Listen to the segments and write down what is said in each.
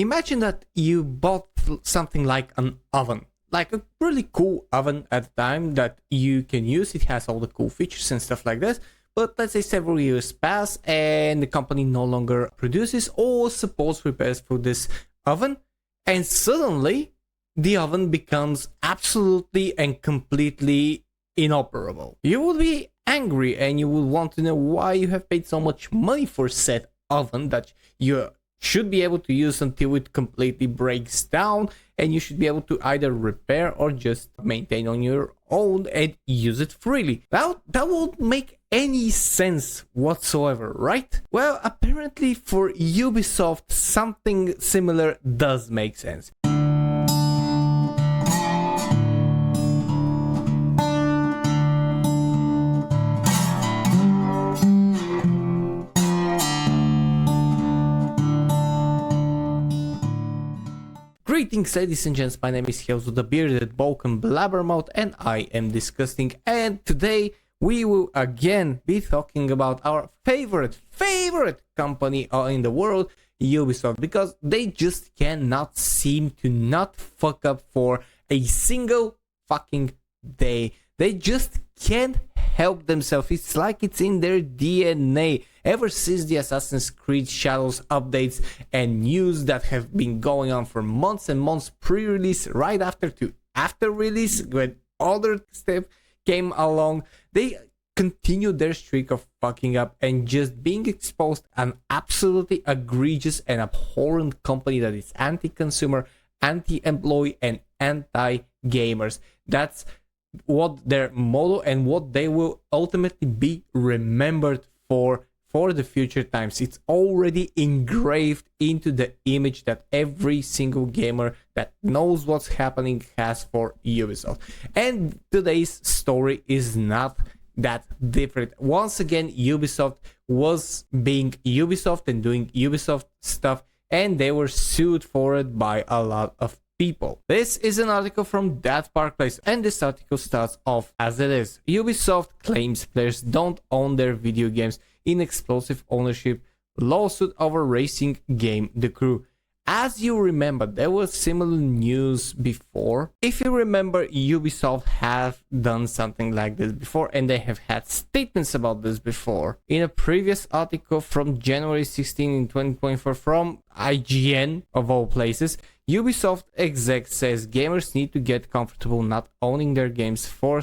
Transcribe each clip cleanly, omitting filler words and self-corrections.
Imagine that you bought something like an oven, like a really cool oven at the time that you can use. It has all the cool features and stuff like this. But let's say several years pass and the company no longer produces or supports repairs for this oven, and suddenly the oven becomes absolutely and completely inoperable. You would be angry and you would want to know why you have paid so much money for said oven that you should be able to use until it completely breaks down, and you should be able to either repair or just maintain on your own and use it freely. That won't make any sense whatsoever, right? Well, apparently for Ubisoft something similar does make sense. Greetings ladies and gents, my name is Hyozo, the bearded Balkan blabbermouth, and I am discussing, and today we will again be talking about our favorite company in the world, Ubisoft, because they just cannot seem to not fuck up for a single fucking day. They just can't help themselves. It's like it's in their DNA. Ever since the Assassin's Creed Shadows updates and news that have been going on for months and months, pre-release, right after to after release, when other stuff came along, they continued their streak of fucking up and just being exposed an absolutely egregious and abhorrent company that is anti-consumer, anti-employee, and anti-gamers. That's what their motto and what they will ultimately be remembered for the future times. It's already engraved into the image that every single gamer that knows what's happening has for Ubisoft. And today's story is not that different. Once again, Ubisoft was being Ubisoft and doing Ubisoft stuff, and they were sued for it by a lot of people. This is an article from That Park Place, and this article starts off as it is. Ubisoft claims players don't own their video games in explosive ownership lawsuit over racing game The Crew. As you remember, there was similar news before. If you remember, Ubisoft have done something like this before, and they have had statements about this before. In a previous article from January 16 in 2024 from IGN, of all places, Ubisoft exec says gamers need to get comfortable not owning their games for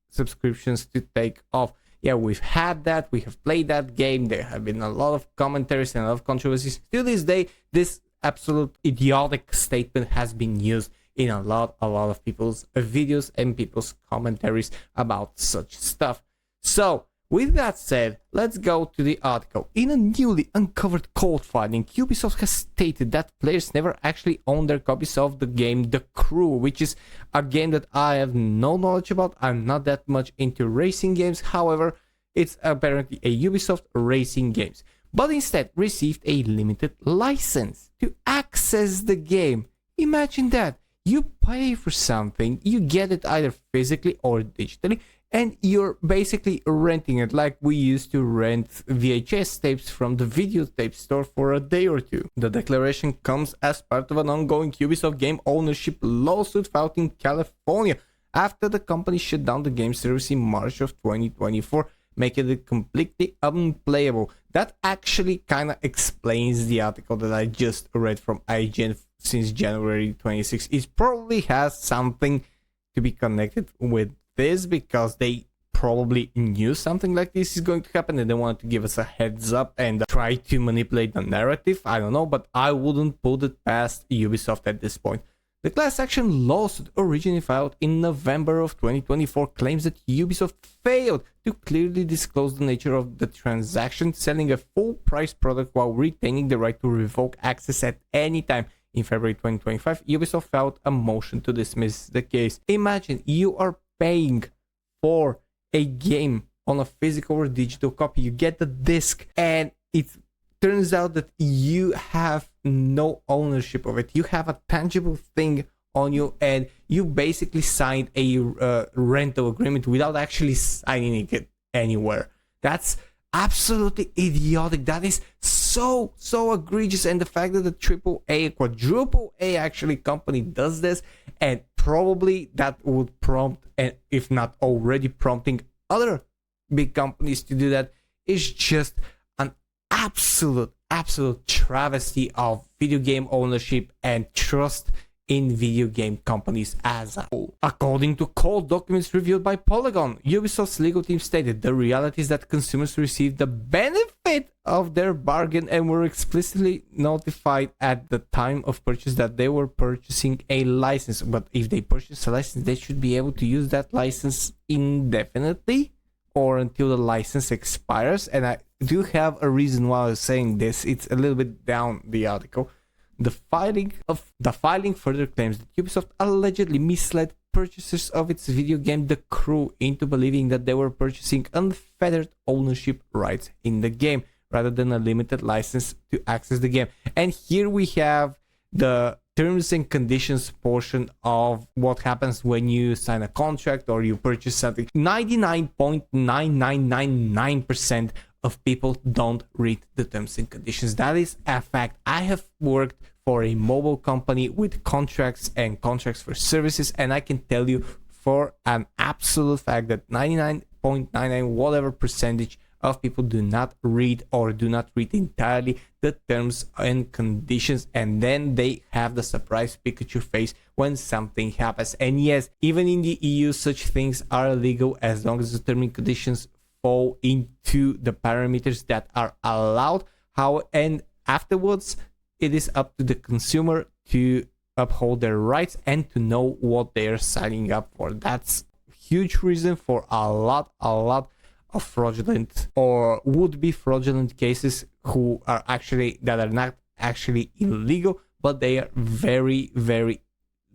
subscriptions to take off. Yeah, we've had that, we have played that game, there have been a lot of commentaries and a lot of controversies. To this day, this absolute idiotic statement has been used in a lot of people's videos and people's commentaries about such stuff. So, with that said, let's go to the article. In a newly uncovered court filing, Ubisoft has stated that players never actually own their copies of the game The Crew, which is a game that I have no knowledge about. I'm not that much into racing games, however, it's apparently a Ubisoft racing games, but instead received a limited license to access the game. Imagine that. You pay for something, you get it either physically or digitally, and you're basically renting it like we used to rent VHS tapes from the videotape store for a day or two. The declaration comes as part of an ongoing Ubisoft game ownership lawsuit filed in California after the company shut down the game service in March of 2024, making it completely unplayable. That actually kind of explains the article that I just read from IGN since January 26. It probably has something to be connected with this, because they probably knew something like this is going to happen and they wanted to give us a heads up and try to manipulate the narrative. I don't know, but I wouldn't put it past Ubisoft at this point. The class action lawsuit, originally filed in November of 2024, claims that Ubisoft failed to clearly disclose the nature of the transaction, selling a full price product while retaining the right to revoke access at any time. In February 2025, Ubisoft filed a motion to dismiss the case. Imagine you are paying for a game on a physical or digital copy. You get the disc and it turns out that you have no ownership of it. You have a tangible thing on you and you basically signed a rental agreement without actually signing it anywhere. That's absolutely idiotic. That is so so egregious, and the fact that the triple A, quadruple A actually company does this, and probably that would prompt, and if not already prompting other big companies to do that, is just an absolute travesty of video game ownership and trust in video game companies as a whole. According to court documents reviewed by Polygon, Ubisoft's legal team stated the reality is that consumers received the benefit of their bargain and were explicitly notified at the time of purchase that they were purchasing a license. But if they purchase a license, they should be able to use that license indefinitely or until the license expires. And I do have a reason why I was saying this. It's a little bit down the article. The filing further claims that Ubisoft allegedly misled purchasers of its video game The Crew into believing that they were purchasing unfettered ownership rights in the game rather than a limited license to access the game. And here we have the terms and conditions portion of what happens when you sign a contract or you purchase something. 99.9999% of people don't read the terms and conditions. That is a fact. I have worked for a mobile company with contracts and contracts for services, and I can tell you for an absolute fact that 99.99 whatever percentage of people do not read or do not read entirely the terms and conditions, and then they have the surprise Pikachu face when something happens. And yes, even in the EU such things are illegal as long as the terms and conditions fall into the parameters that are allowed. And afterwards it is up to the consumer to uphold their rights and to know what they are signing up for. That's a huge reason for a lot of fraudulent or would-be fraudulent cases that are not actually illegal, but they are very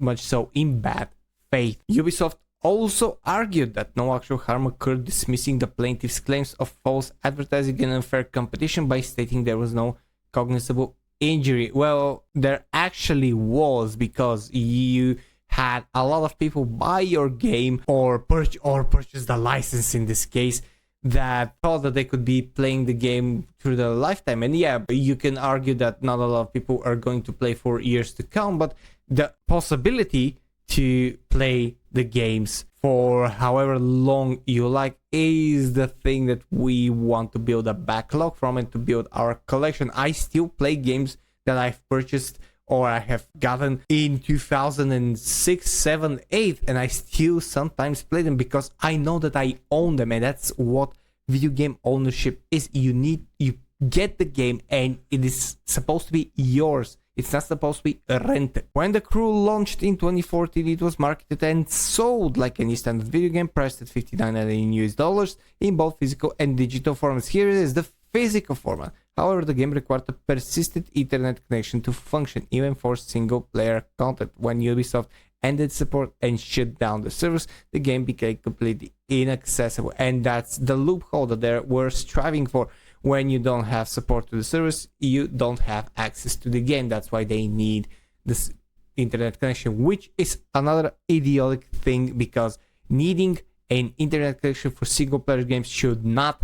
much so in bad faith. Ubisoft also argued that no actual harm occurred, dismissing the plaintiff's claims of false advertising and unfair competition by stating there was no cognizable injury. Well, there actually was, because you had a lot of people buy your game or purchase the license in this case that thought that they could be playing the game through the lifetime. And yeah, you can argue that not a lot of people are going to play for years to come, but the possibility to play the games for however long you like is the thing that we want to build a backlog from and to build our collection. I still play games that I've purchased or I have gotten in 2006, 7, 8, and I still sometimes play them because I know that I own them, and that's what video game ownership is. You get the game and it is supposed to be yours. It's not supposed to be rented. When The Crew launched in 2014, it was marketed and sold like any standard video game, priced at $59.99 US in both physical and digital formats. Here it is, the physical format. However, the game required a persistent internet connection to function, even for single-player content. When Ubisoft ended support and shut down the servers, the game became completely inaccessible. And that's the loophole that they were striving for. When you don't have support to the servers, you don't have access to the game. That's why they need this internet connection, which is another idiotic thing, because needing an internet connection for single-player games should not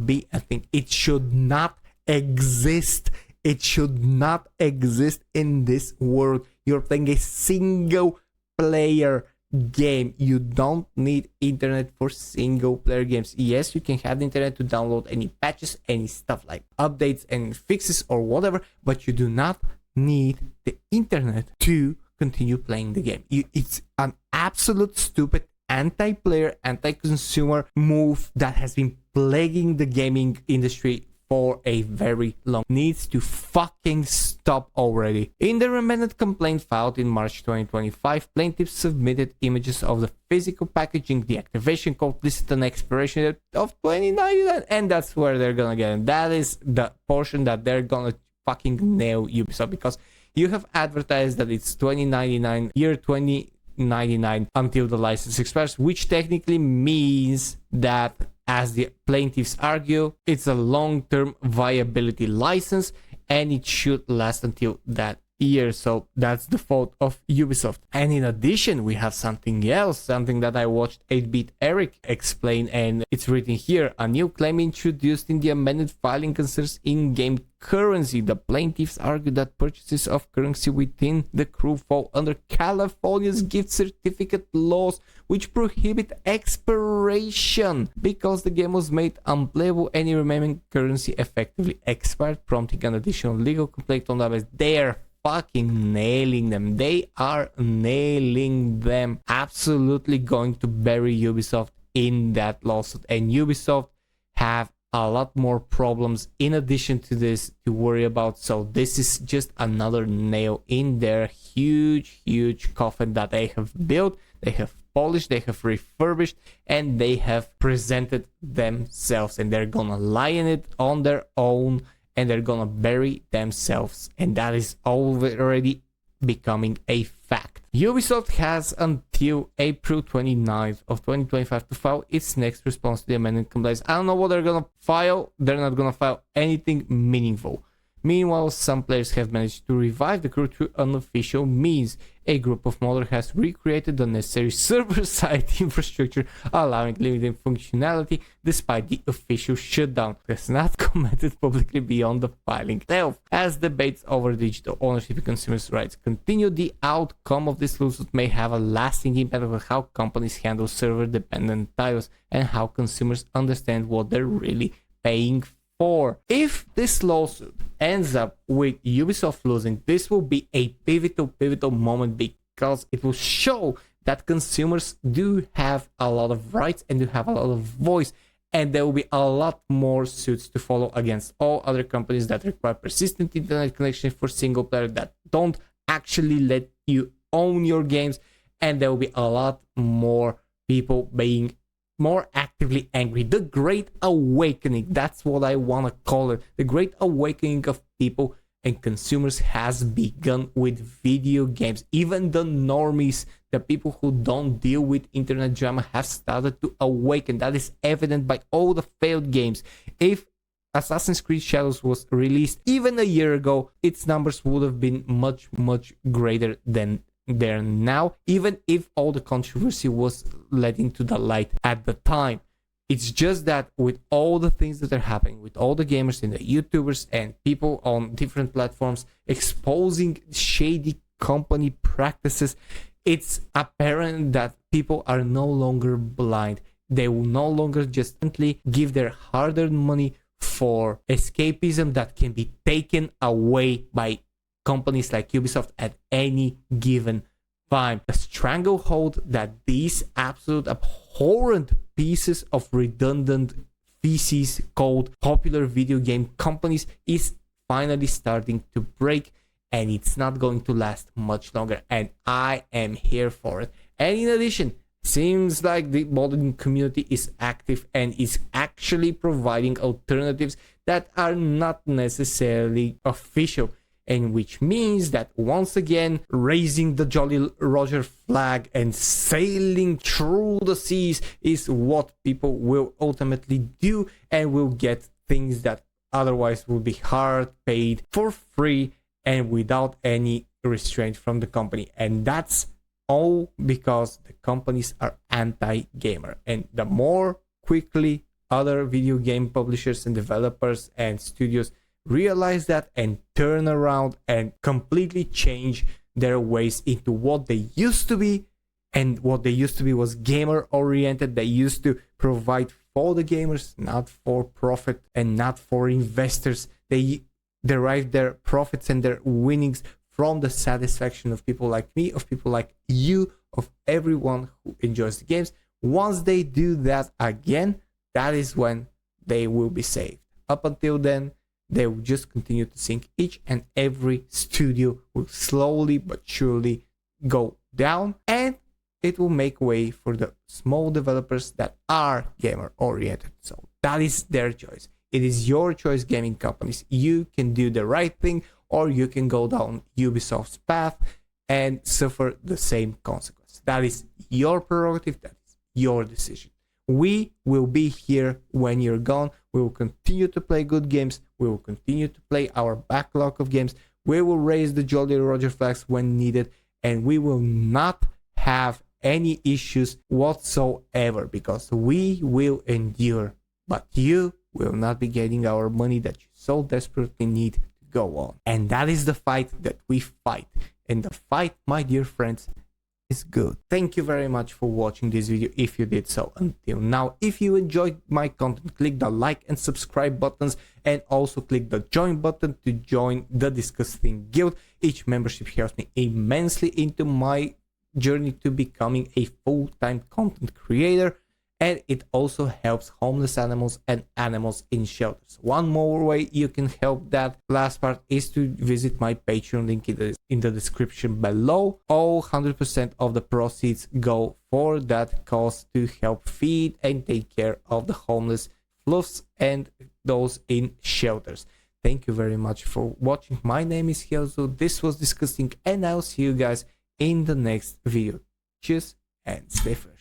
be a thing. It should not exist. It should not exist in this world. You're playing a single-player game. You don't need internet for single-player games. Yes, you can have the internet to download any patches, any stuff like updates and fixes or whatever, but you do not need the internet to continue playing the game. It's an absolute stupid anti-player, anti-consumer move that has been plaguing the gaming industry for a very long. Needs to fucking stop already. In the remanded complaint filed in March 2025, plaintiffs submitted images of the physical packaging, the activation code listed an expiration date of 2099, and that's where they're gonna get it. That is the portion that they're gonna fucking nail Ubisoft, because you have advertised that it's 2099, year 2099 until the license expires, which technically means that, as the plaintiffs argue, it's a long-term viability license and it should last until that year. So that's the fault of Ubisoft. And in addition, we have something else, something that I watched 8-Bit Eric explain, and it's written here. A new claim introduced in the amended filing concerns in-game currency. The plaintiffs argue that purchases of currency within the crew fall under California's gift certificate laws, which prohibit expiration. Because the game was made unplayable, any remaining currency effectively expired, prompting an additional legal complaint on that. They're fucking nailing them. They are nailing them. Absolutely going to bury Ubisoft in that lawsuit. And Ubisoft have a lot more problems in addition to this to worry about. So this is just another nail in their huge coffin that they have built, they have polished, they have refurbished, and they have presented themselves, and they're gonna lie in it on their own, and they're gonna bury themselves, and that is already becoming a fact. Ubisoft has until April 29th of 2025 to file its next response to the amended complaints. I don't know what they're gonna file. They're not gonna file anything meaningful. Meanwhile, some players have managed to revive the crew through unofficial means. A group of modders has recreated the necessary server-side infrastructure, allowing limited functionality despite the official shutdown. It has not commented publicly beyond the filing itself. As debates over digital ownership and consumers' rights continue, the outcome of this lawsuit may have a lasting impact on how companies handle server-dependent titles and how consumers understand what they're really paying for. If this lawsuit ends up with Ubisoft losing, this will be a pivotal moment, because it will show that consumers do have a lot of rights and do have a lot of voice, and there will be a lot more suits to follow against all other companies that require persistent internet connection for single player, that don't actually let you own your games, and there will be a lot more people being more actively angry. The Great Awakening, that's what I want to call it. The Great Awakening of people and consumers has begun with video games. Even the normies, the people who don't deal with internet drama, have started to awaken. That is evident by all the failed games. If Assassin's Creed Shadows was released even a year ago, its numbers would have been much greater than there now, even if all the controversy was let into the light at the time. It's just that with all the things that are happening, with all the gamers and the YouTubers and people on different platforms exposing shady company practices, it's apparent that people are no longer blind. They will no longer just simply give their hard-earned money for escapism that can be taken away by companies like Ubisoft at any given time. A stranglehold that these absolute abhorrent pieces of redundant feces called popular video game companies is finally starting to break, and it's not going to last much longer, and I am here for it. And in addition, seems like the modding community is active and is actually providing alternatives that are not necessarily official, and which means that once again, raising the Jolly Roger flag and sailing through the seas is what people will ultimately do, and will get things that otherwise would be hard paid for free and without any restraint from the company. And that's all because the companies are anti-gamer. And the more quickly other video game publishers and developers and studios realize that and turn around and completely change their ways into what they used to be, and what they used to be was gamer oriented. They used to provide for the gamers, not for profit and not for investors. They derive their profits and their winnings from the satisfaction of people like me, of people like you, of everyone who enjoys the games. Once they do that again, that is when they will be saved. Up until then, they will just continue to sink. Each and every studio will slowly but surely go down, and it will make way for the small developers that are gamer oriented. So that is their choice. It is your choice, gaming companies. You can do the right thing, or you can go down Ubisoft's path and suffer the same consequence. That is your prerogative. That is your decision. We will be here when you're gone. We will continue to play good games. We will continue to play our backlog of games. we will raise the Jolly Roger flags when needed, and we will not have any issues whatsoever because we will endure, but you will not be getting our money that you so desperately need to go on. And that is the fight that we fight, and the fight, my dear friends, is good. Thank you very much for watching this video if you did so until now. If you enjoyed my content, click the like and subscribe buttons, and also click the join button to join the DiscussThing Guild. Each membership helps me immensely into my journey to becoming a full-time content creator, and it also helps homeless animals and animals in shelters. One more way you can help that last part is to visit my Patreon link in the description below. All 100% of the proceeds go for that cause to help feed and take care of the homeless fluffs and those in shelters. Thank you very much for watching. My name is Helzo. This was DiscussThing, and I'll see you guys in the next video. Cheers and stay fresh.